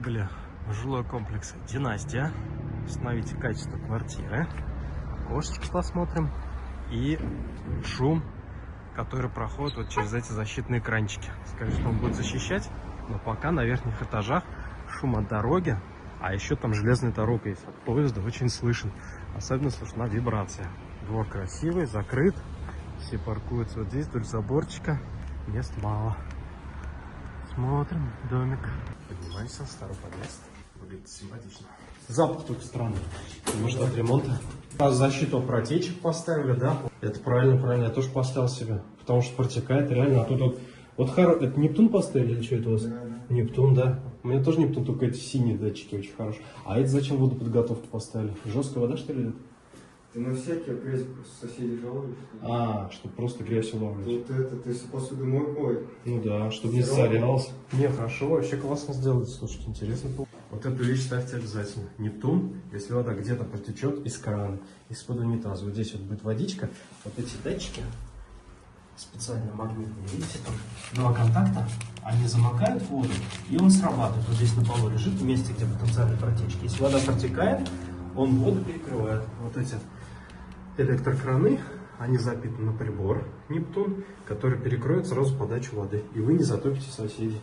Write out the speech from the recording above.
Были в жилой комплекс «Династия». Установите качество квартиры. Окошечки посмотрим. И шум, который проходит вот через эти защитные экранчики. Скажу, что он будет защищать, но пока на верхних этажах шум от дороги, а еще там железная дорога есть, от поезда очень слышен. Особенно слышна вибрация. Двор красивый, закрыт. Все паркуются вот здесь, вдоль заборчика. Мест мало. Смотрим домик. Поднимаемся, старый подъезд. Выглядит симпатично. Запах только странный. Может, от ремонта. Защиту от протечек поставили, да? Это правильно. Я тоже поставил себе. Потому что протекает реально. А тут вот это Нептун поставили или что это у вас? Да. Нептун, да. У меня тоже Нептун, только эти синие датчики очень хорошие. А это зачем водоподготовку поставили? Жесткая вода, что ли, идет? Ты на всякие грязь просто соседи жалуются. Чтобы просто грязь улавливать. Вот это, ты посудомойкой. Ну да, чтобы не засорялось. Не, хорошо, вообще классно сделали. Слушайте, интересно. Вот эту вещь ставьте обязательно. Нептун, если вода где-то протечет из крана, из-под унитаза. Вот здесь вот будет водичка. Вот эти датчики специально магнитные, видите, там два контакта, они замокают воду, и он срабатывает. Вот здесь на полу лежит, в месте, где потенциальные протечки. Если вода протекает, он воду перекрывает. Вот эти электрокраны, они запитаны на прибор Нептун, который перекроет сразу подачу воды, и вы не затопите соседей.